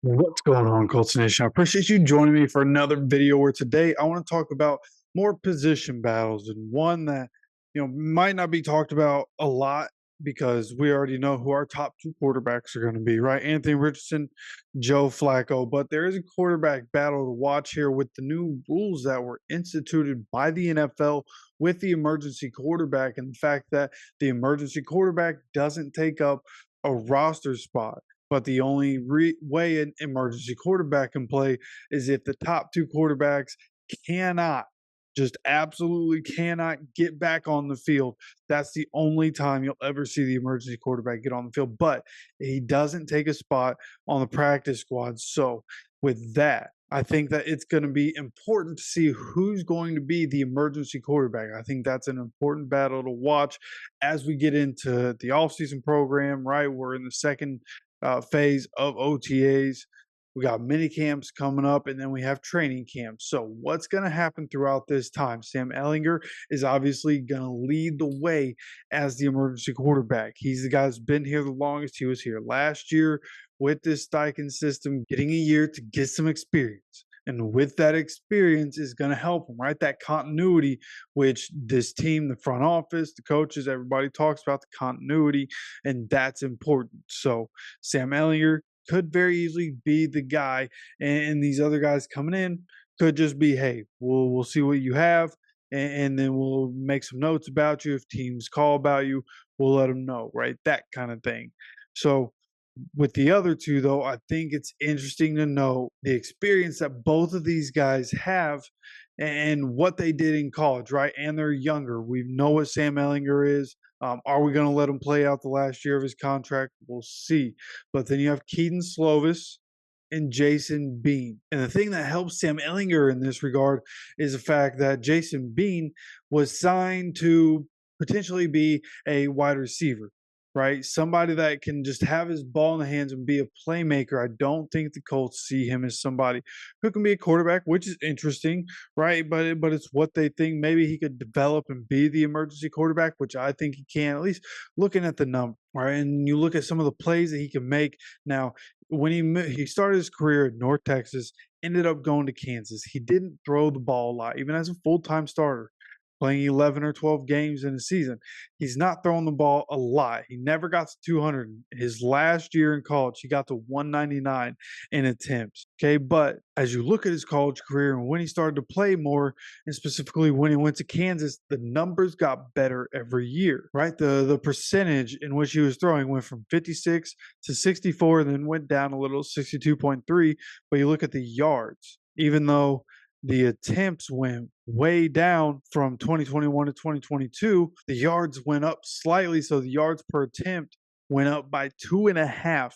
What's going on, Colts Nation? I appreciate you joining me for another video where today I want to talk about more position battles and one that might not be talked about a lot because we already know who our top two quarterbacks are going to be, right? Anthony Richardson, Joe Flacco. But there is a quarterback battle to watch here with the new rules that were instituted by the NFL with the emergency quarterback and the fact that the emergency quarterback doesn't take up a roster spot. But the only way an emergency quarterback can play is if the top two quarterbacks cannot, just absolutely cannot get back on the field. That's the only time you'll ever see the emergency quarterback get on the field. But he doesn't take a spot on the practice squad. So, with that, I think that it's going to be important to see who's going to be the emergency quarterback. I think that's an important battle to watch as we get into the offseason program, right? We're in the second phase of OTAs. We got mini camps coming up, and then we have training camps. So, what's going to happen throughout this time? Sam Ehlinger is obviously going to lead the way as the emergency quarterback. He's the guy that's been here the longest. He was here last year with this Steichen system, getting a year to get some experience. And with that experience is going to help him, right? That continuity, which this team, the front office, the coaches, everybody talks about the continuity, and that's important. So Sam Ehlinger could very easily be the guy, and these other guys coming in could just be, hey, we'll see what you have, and then we'll make some notes about you. If teams call about you, we'll let them know, right? That kind of thing. So with the other two, though, I think it's interesting to know the experience that both of these guys have and what they did in college, right? And they're younger. We know what Sam Ehlinger is. Are we going to let him play out the last year of his contract? We'll see. But then you have Keaton Slovis and Jason Bean. And the thing that helps Sam Ehlinger in this regard is the fact that Jason Bean was signed to potentially be a wide receiver, right? Somebody that can just have his ball in the hands and be a playmaker. I don't think the Colts see him as somebody who can be a quarterback, which is interesting, right? But it's what they think. Maybe he could develop and be the emergency quarterback, which I think he can, at least looking at the number, right? And you look at some of the plays that he can make. Now, when he started his career at North Texas, ended up going to Kansas. He didn't throw the ball a lot, even as a full-time starter, playing 11 or 12 games in a season. He's not throwing the ball a lot. He never got to 200. His last year in college, he got to 199 in attempts. Okay, but as you look at his college career and when he started to play more, and specifically when he went to Kansas, the numbers got better every year, right? The percentage in which he was throwing went from 56 to 64 and then went down a little, 62.3. But you look at the yards, even though the attempts went way down from 2021 to 2022. The yards went up slightly, so the yards per attempt went up by 2.5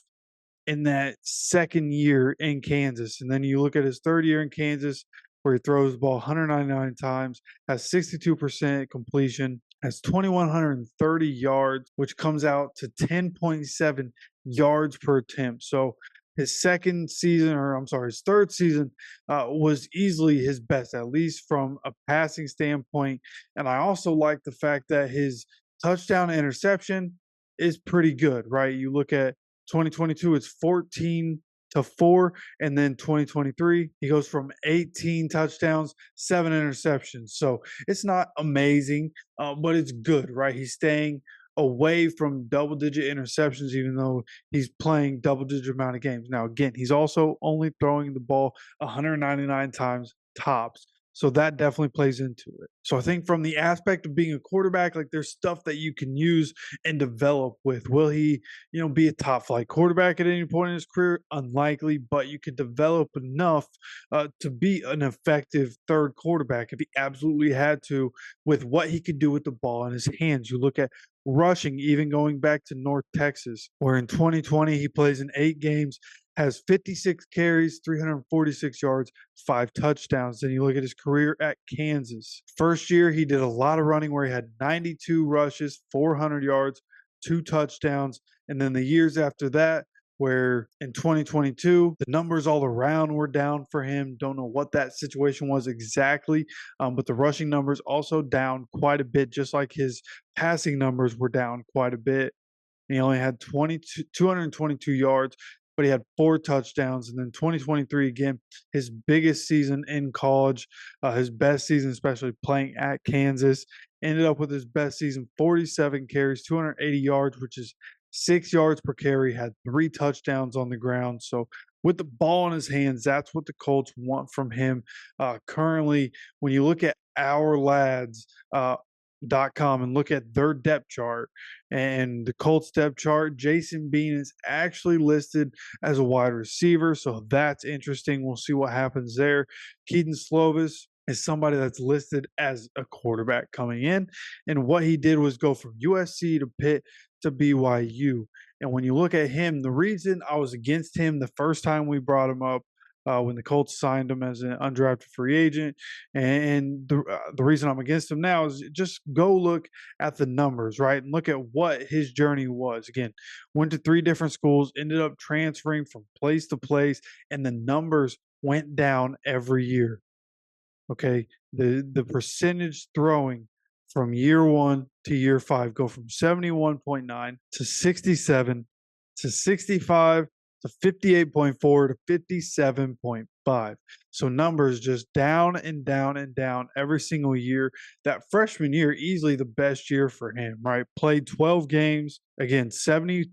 in that second year in Kansas. And then you look at his third year in Kansas, where he throws the ball 199 times, has 62% completion, has 2,130 yards, which comes out to 10.7 yards per attempt. So his second season, or I'm sorry, his third season was easily his best, at least from a passing standpoint. And I also like the fact that his touchdown interception is pretty good, right? You look at 2022, it's 14-4, and then 2023, he goes from 18 touchdowns, 7 interceptions. So it's not amazing, but it's good, right? He's staying away from double-digit interceptions, even though he's playing double-digit amount of games. Now, again, he's also only throwing the ball 199 times tops. So that definitely plays into it. So I think from the aspect of being a quarterback, like there's stuff that you can use and develop with. Will he, be a top flight quarterback at any point in his career? Unlikely, but you could develop enough to be an effective third quarterback if he absolutely had to, with what he could do with the ball in his hands. You look at rushing, even going back to North Texas, where in 2020 he plays in 8 games, has 56 carries, 346 yards, 5 touchdowns. Then you look at his career at Kansas. First year, he did a lot of running where he had 92 rushes, 400 yards, 2 touchdowns. And then the years after that, where in 2022, the numbers all around were down for him. Don't know what that situation was exactly, but the rushing numbers also down quite a bit, just like his passing numbers were down quite a bit. He only had 222 yards, but he had 4 touchdowns. And then 2023, again, his biggest season in college, his best season, especially playing at Kansas. Ended up with his best season, 47 carries, 280 yards, which is 6 yards per carry, had 3 touchdowns on the ground. So with the ball in his hands, that's what the Colts want from him. Currently, when you look at our lads, .com and look at their depth chart and the Colts depth chart, Jason Bean is actually listed as a wide receiver. So that's interesting. We'll see what happens there. Keaton Slovis is somebody that's listed as a quarterback coming in. And what he did was go from USC to Pitt to BYU. And when you look at him, the reason I was against him the first time we brought him up, when the Colts signed him as an undrafted free agent, and the reason I'm against him now is just go look at the numbers, right, and look at what his journey was. Again, went to 3 different schools, ended up transferring from place to place, and the numbers went down every year. Okay, the percentage throwing from year 1 to year 5 go from 71.9 to 67 to 65 to 58.4 to 57.5. So numbers just down and down and down every single year. That freshman year, easily the best year for him, right? Played 12 games, again, 72%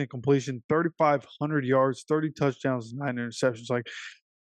completion, 3,500 yards, 30 touchdowns, 9 interceptions. Like,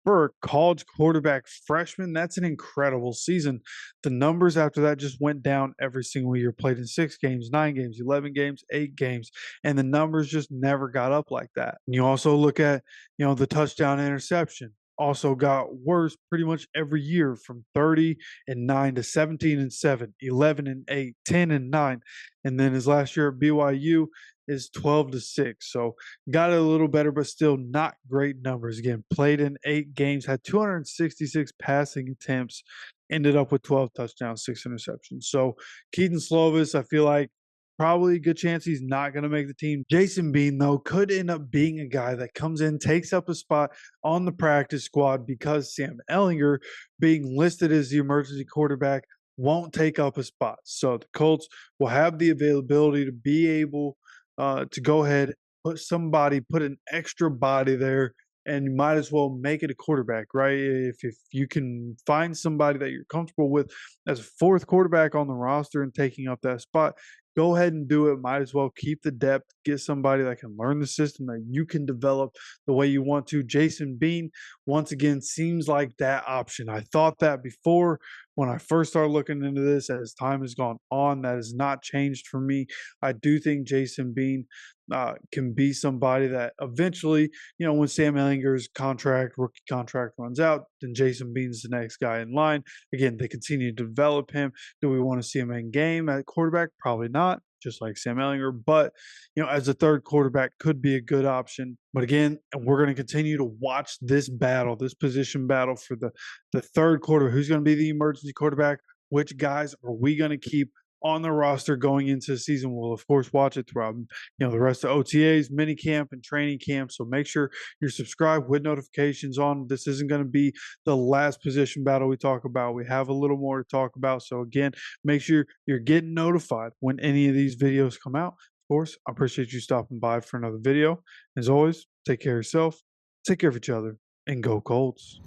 for a college quarterback freshman, that's an incredible season. The numbers after that just went down every single year. Played in 6 games, 9 games, 11 games, 8 games, and the numbers just never got up like that. And you also look at, the touchdown interception also got worse pretty much every year, from 30 and 9 to 17 and 7, 11 and 8, 10 and 9. And then his last year at BYU is 12 to 6. So got it a little better, but still not great numbers. Again, played in 8 games, had 266 passing attempts, ended up with 12 touchdowns, 6 interceptions. So Keaton Slovis, I feel like probably a good chance he's not going to make the team. Jason Bean, though, could end up being a guy that comes in, takes up a spot on the practice squad, because Sam Ehlinger, being listed as the emergency quarterback, won't take up a spot. So the Colts will have the availability to be able to go ahead, put an extra body there, and you might as well make it a quarterback, right? If you can find somebody that you're comfortable with as a 4th quarterback on the roster and taking up that spot, go ahead and do it. Might as well keep the depth, get somebody that can learn the system, that you can develop the way you want to. Jason Bean, once again, seems like that option. I thought that before when I first started looking into this. As time has gone on, that has not changed for me. I do think Jason Bean can be somebody that eventually, when Sam Ehlinger's rookie contract runs out, then Jason Bean's the next guy in line. Again, they continue to develop him. Do we want to see him in game at quarterback? Probably not, just like Sam Ehlinger. But, as a 3rd quarterback, could be a good option. But again, we're going to continue to watch this battle, this position battle for the 3rd quarter. Who's going to be the emergency quarterback? Which guys are we going to keep on the roster going into the season? We'll of course watch it throughout, the rest of OTAs, mini camp, and training camp. So make sure you're subscribed with notifications on. This isn't going to be the last position battle we talk about. We have a little more to talk about. So again, make sure you're getting notified when any of these videos come out. Of course, I appreciate you stopping by for another video. As always, take care of yourself, take care of each other, and go Colts.